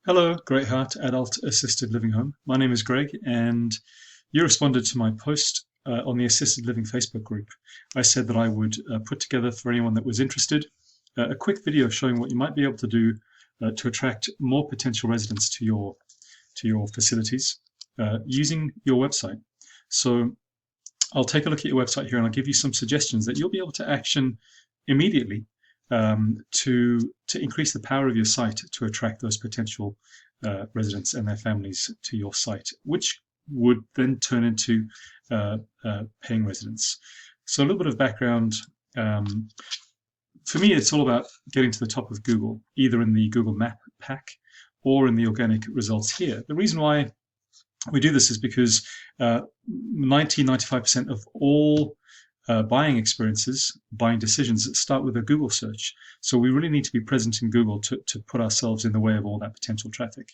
Hello, Great Heart Adult Assisted Living Home. My name is Greg, and you responded to my post on the Assisted Living Facebook group. I said that I would put together for anyone that was interested a quick video showing what you might be able to do to attract more potential residents to your facilities using your website. So I'll take a look at your website here, and I'll give you some suggestions that you'll be able to action immediately to increase the power of your site to attract those potential residents and their families to your site, which would then turn into paying residents. So a little bit of background. For me, it's all about getting to the top of Google, either in the Google Map pack or in the organic results here. The reason why we do this is because 95% of all buying experiences, buying decisions start with a Google search. So we really need to be present in Google to put ourselves in the way of all that potential traffic.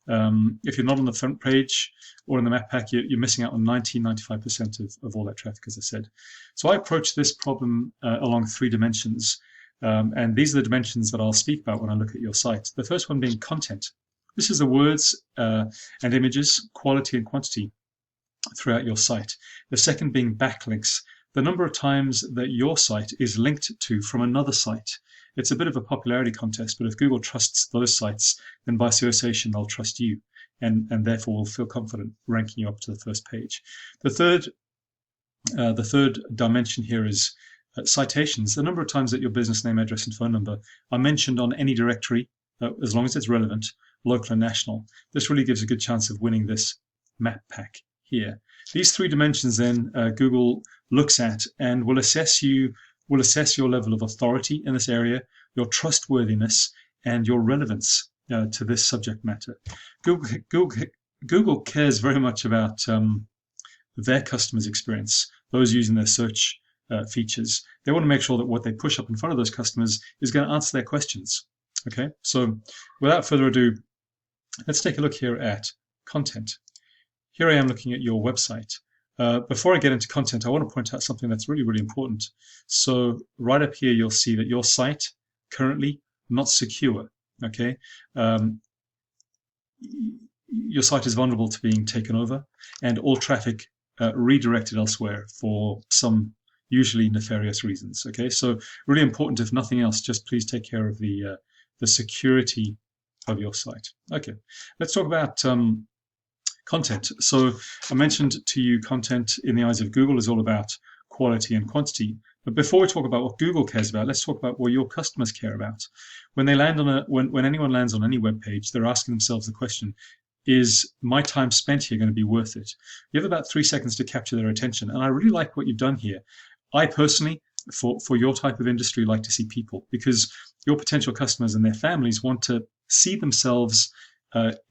If you're not on the front page or in the map pack, you're missing out on 95% of all that traffic, as I said. So I approach this problem along three dimensions. And these are the dimensions that I'll speak about when I look at your site. The first one being content. This is the words and images, quality and quantity throughout your site. The second being backlinks. The number of times that your site is linked to from another site. It's a bit of a popularity contest, but if Google trusts those sites, then by association they'll trust you, and therefore will feel confident ranking you up to the first page. The third dimension here is citations. The number of times that your business name, address, and phone number are mentioned on any directory, as long as it's relevant, local and national. This really gives a good chance of winning this map pack here. These three dimensions then Google looks at and will assess your level of authority in this area, your trustworthiness, and your relevance to this subject matter. Google cares very much about their customers' experience, those using their search features. They want to make sure that what they push up in front of those customers is going to answer their questions. Okay, so without further ado, let's take a look here at content. Here I am looking at your website. Before I get into content, I want to point out something that's really, really important. So right up here, you'll see that your site currently not secure. Okay, your site is vulnerable to being taken over, and all traffic redirected elsewhere for some usually nefarious reasons. Okay, so really important. If nothing else, just please take care of the security of your site. Okay, let's talk about content. So I mentioned to you content in the eyes of Google is all about quality and quantity. But before we talk about what Google cares about, let's talk about what your customers care about. When they land on when anyone lands on any web page, they're asking themselves the question, is my time spent here going to be worth it? You have about 3 seconds to capture their attention. And I really like what you've done here. I personally, for your type of industry, like to see people, because your potential customers and their families want to see themselves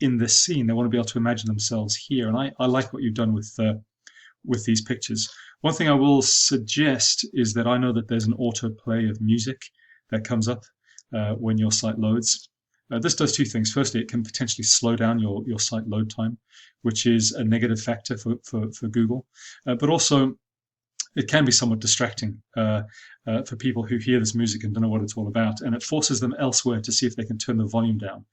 in this scene. They want to be able to imagine themselves here, and I like what you've done with these pictures. One thing I will suggest is that I know that there's an autoplay of music that comes up when your site loads. This does two things. Firstly, it can potentially slow down your site load time, which is a negative factor for Google, but also it can be somewhat distracting for people who hear this music and don't know what it's all about, and it forces them elsewhere to see if they can turn the volume down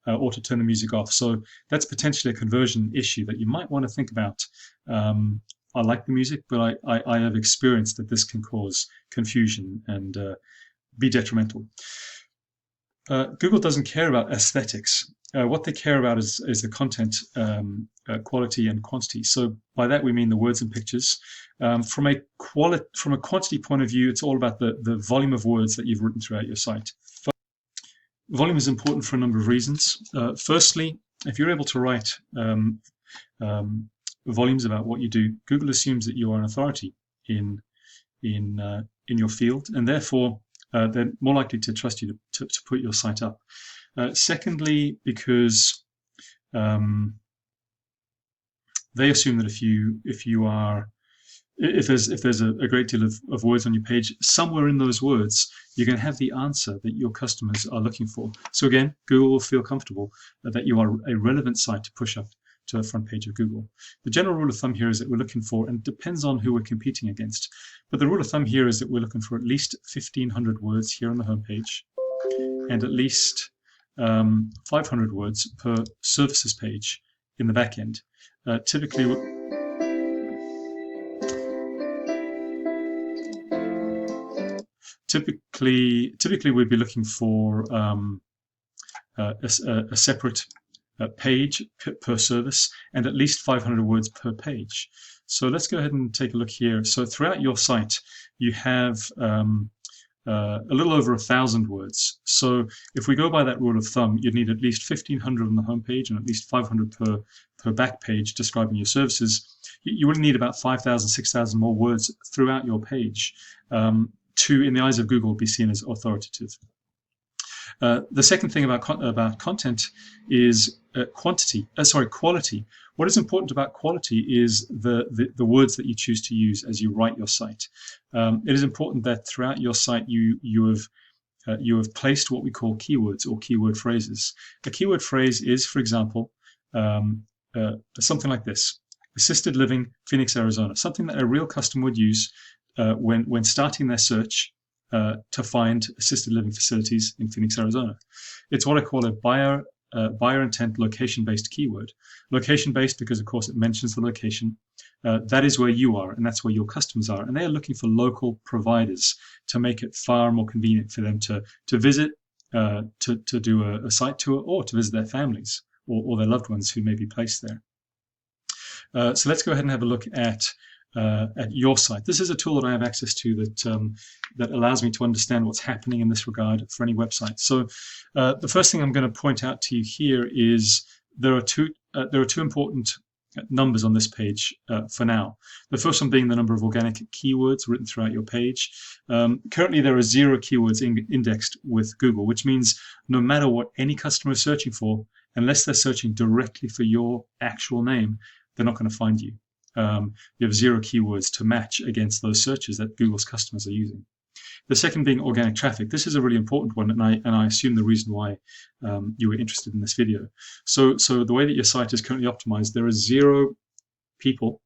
or to turn the music off. So that's potentially a conversion issue that you might want to think about. I like the music, but I have experienced that this can cause confusion and be detrimental. Google doesn't care about aesthetics. What they care about is the content quality and quantity. So by that we mean the words and pictures. From a quantity point of view, it's all about the volume of words that you've written throughout your site. Volume is important for a number of reasons. Firstly, if you're able to write volumes about what you do, Google assumes that you are an authority in your field, and therefore they're more likely to trust you to put your site up. Secondly, because they assume that if there's a great deal of words on your page, somewhere in those words you're going to have the answer that your customers are looking for. So again, Google will feel comfortable that you are a relevant site to push up to the front page of Google. The general rule of thumb here is that we're looking for, and it depends on who we're competing against, but the rule of thumb here is that we're looking for at least 1,500 words here on the homepage, and at least 500 words per services page in the back end. Typically we'd be looking for a separate page per service and at least 500 words per page. So let's go ahead and take a look here. So throughout your site, you have a little over 1,000 words. So if we go by that rule of thumb, you'd need at least 1,500 on the home page and at least 500 per back page describing your services. You would need about 5,000, 6,000 more words throughout your page to, in the eyes of Google, be seen as authoritative. The second thing about content is quality. What is important about quality is the words that you choose to use as you write your site. It is important that throughout your site you have placed what we call keywords or keyword phrases. A keyword phrase is, for example, something like this: assisted living, Phoenix, Arizona. Something that a real customer would use when starting their search to find assisted living facilities in Phoenix, Arizona. It's what I call a buyer intent location-based keyword. Location-based because, of course, it mentions the location. That is where you are, and that's where your customers are. And they are looking for local providers to make it far more convenient for them to visit, to do a site tour, or to visit their families or their loved ones who may be placed there. So let's go ahead and have a look at your site. This is a tool that I have access to that allows me to understand what's happening in this regard for any website. So the first thing I'm going to point out to you here is there are two important numbers on this page for now. The first one being the number of organic keywords written throughout your page. Currently there are 0 keywords indexed with Google, which means no matter what any customer is searching for, unless they're searching directly for your actual name, they're not going to find you. You have 0 keywords to match against those searches that Google's customers are using. The second being organic traffic. This is a really important one, and I assume the reason why you were interested in this video. So the way that your site is currently optimized, there are 0 people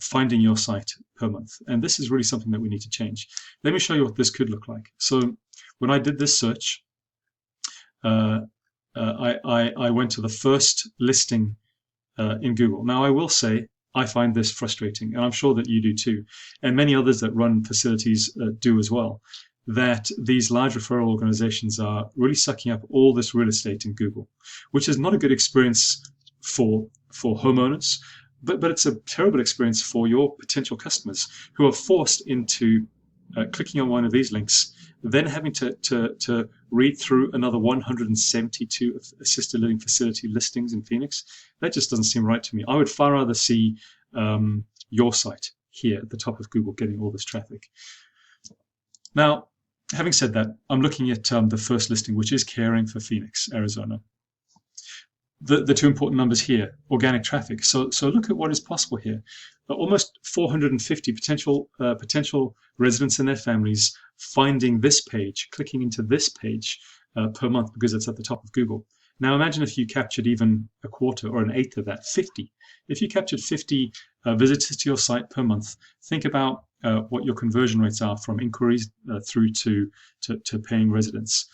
finding your site per month, and this is really something that we need to change. Let me show you what this could look like. So when I did this search, I went to the first listing in Google. Now I will say, I find this frustrating, and I'm sure that you do too, and many others that run facilities do as well, that these large referral organizations are really sucking up all this real estate in Google, which is not a good experience for homeowners, but it's a terrible experience for your potential customers who are forced into clicking on one of these links, then having to read through another 172 assisted living facility listings in Phoenix. That just doesn't seem right to me. I would far rather see your site here at the top of Google getting all this traffic. Now, having said that, I'm looking at the first listing, which is Caring for Phoenix, Arizona. The two important numbers here, organic traffic. So look at what is possible here. Almost 450 potential residents and their families finding this page, clicking into this page per month because it's at the top of Google. Now imagine if you captured even a quarter or an eighth of that, 50. If you captured 50 visitors to your site per month, think about what your conversion rates are from inquiries through to paying residents.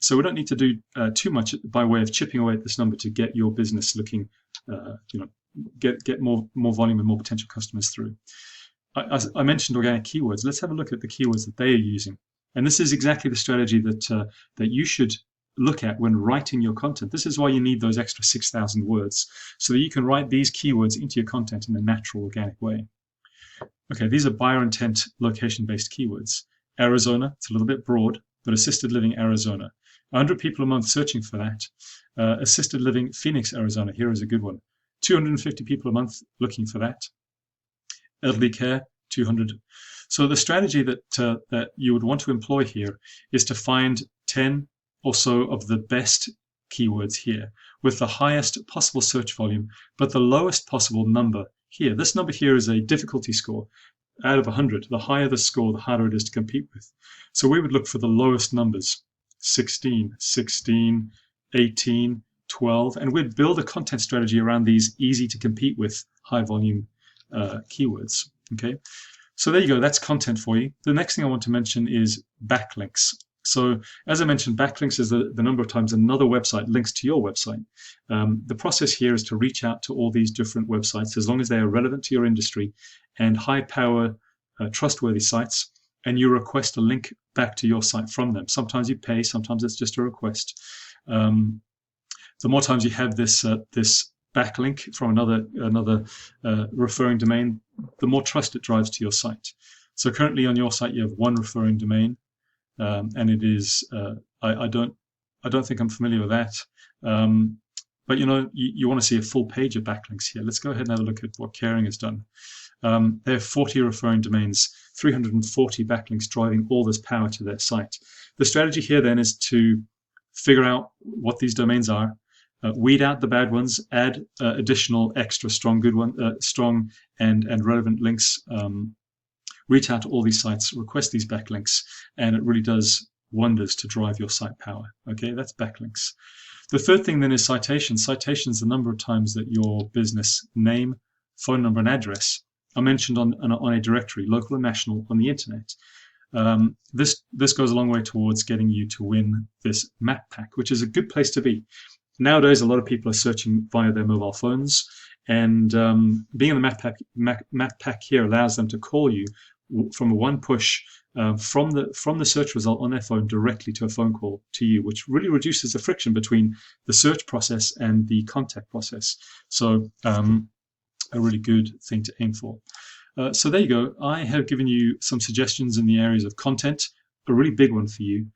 So we don't need to do too much by way of chipping away at this number to get your business looking, get more volume and more potential customers through. I mentioned organic keywords. Let's have a look at the keywords that they are using. And this is exactly the strategy that you should look at when writing your content. This is why you need those extra 6,000 words, so that you can write these keywords into your content in a natural, organic way. Okay, these are buyer intent location-based keywords. Arizona, it's a little bit broad, but assisted living Arizona. 100 people a month searching for that. Assisted living Phoenix, Arizona, here is a good one. 250 people a month looking for that. Elderly care, 200. So the strategy that you would want to employ here is to find 10 or so of the best keywords here with the highest possible search volume, but the lowest possible number here. This number here is a difficulty score out of 100. The higher the score, the harder it is to compete with. So we would look for the lowest numbers, 16, 16, 18, 12, and we'd build a content strategy around these easy to compete with high volume keywords. Okay, so there you go. That's content for you. The next thing I want to mention is backlinks. So as I mentioned, backlinks is the number of times another website links to your website. The process here is to reach out to all these different websites as long as they are relevant to your industry and high power, trustworthy sites, and you request a link back to your site from them. Sometimes you pay, sometimes it's just a request. The more times you have this backlink from another referring domain, the more trust it drives to your site. So currently on your site you have one referring domain, and it is I don't think I'm familiar with that. But you want to see a full page of backlinks here. Let's go ahead and have a look at what Caring has done. They have 40 referring domains, 340 backlinks driving all this power to their site. The strategy here then is to figure out what these domains are, weed out the bad ones, add additional extra strong and relevant links, reach out to all these sites, request these backlinks, and it really does wonders to drive your site power. Okay, that's backlinks. The third thing then is citations. Citations, the number of times that your business name, phone number, and address are mentioned on a directory, local and national, on the internet. This goes a long way towards getting you to win this map pack, which is a good place to be. Nowadays, a lot of people are searching via their mobile phones, and being in the map pack here allows them to call you from a one push from the search result on their phone directly to a phone call to you, which really reduces the friction between the search process and the contact process. So a really good thing to aim for. So there you go. I have given you some suggestions in the areas of content, a really big one for you.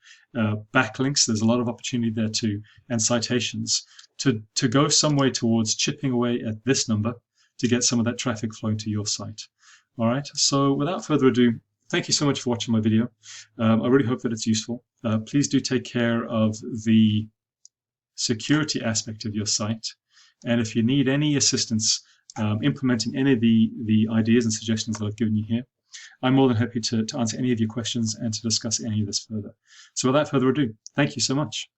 Backlinks, there's a lot of opportunity there too, and citations to go some way towards chipping away at this number to get some of that traffic flowing to your site. All right, so without further ado, thank you so much for watching my video. I really hope that it's useful. Please do take care of the security aspect of your site, and if you need any assistance implementing any of the ideas and suggestions that I've given you here, I'm more than happy to answer any of your questions and to discuss any of this further. So without further ado, thank you so much.